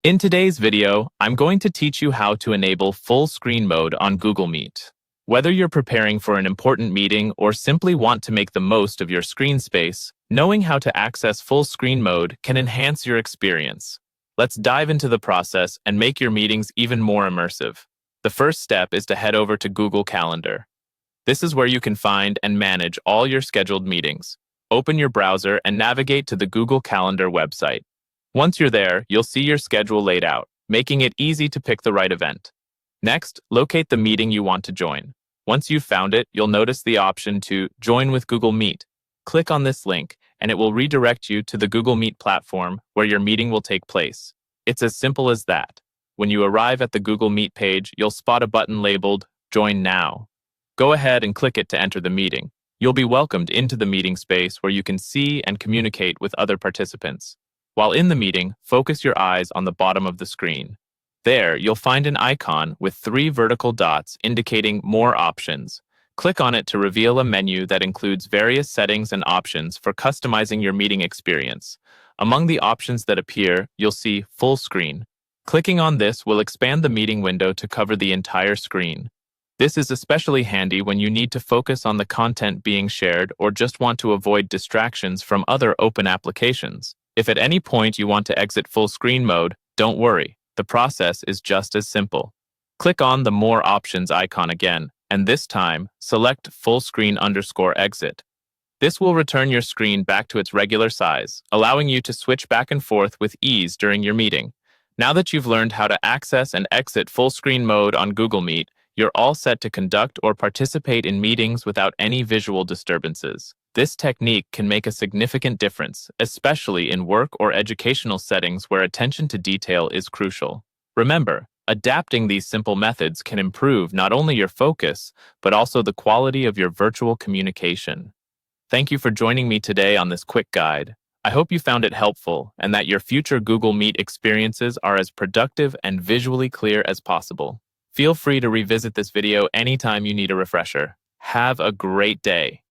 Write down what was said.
In today's video, I'm going to teach you how to enable full screen mode on Google Meet. Whether you're preparing for an important meeting or simply want to make the most of your screen space, knowing how to access full screen mode can enhance your experience. Let's dive into the process and make your meetings even more immersive. The first step is to head over to Google Calendar. This is where you can find and manage all your scheduled meetings. Open your browser and navigate to the Google Calendar website. Once you're there, you'll see your schedule laid out, making it easy to pick the right event. Next, locate the meeting you want to join. Once you've found it, you'll notice the option to Join with Google Meet. Click on this link, and it will redirect you to the Google Meet platform where your meeting will take place. It's as simple as that. When you arrive at the Google Meet page, you'll spot a button labeled Join Now. Go ahead and click it to enter the meeting. You'll be welcomed into the meeting space where you can see and communicate with other participants. While in the meeting, focus your eyes on the bottom of the screen. There, you'll find an icon with 3 vertical dots indicating More Options. Click on it to reveal a menu that includes various settings and options for customizing your meeting experience. Among the options that appear, you'll see Full Screen. Clicking on this will expand the meeting window to cover the entire screen. This is especially handy when you need to focus on the content being shared or just want to avoid distractions from other open applications. If at any point you want to exit full screen mode, don't worry. The process is just as simple. Click on the More Options icon again, and this time, select Full Screen _ Exit. This will return your screen back to its regular size, allowing you to switch back and forth with ease during your meeting. Now that you've learned how to access and exit full screen mode on Google Meet, you're all set to conduct or participate in meetings without any visual disturbances. This technique can make a significant difference, especially in work or educational settings where attention to detail is crucial. Remember, adapting these simple methods can improve not only your focus, but also the quality of your virtual communication. Thank you for joining me today on this quick guide. I hope you found it helpful and that your future Google Meet experiences are as productive and visually clear as possible. Feel free to revisit this video anytime you need a refresher. Have a great day.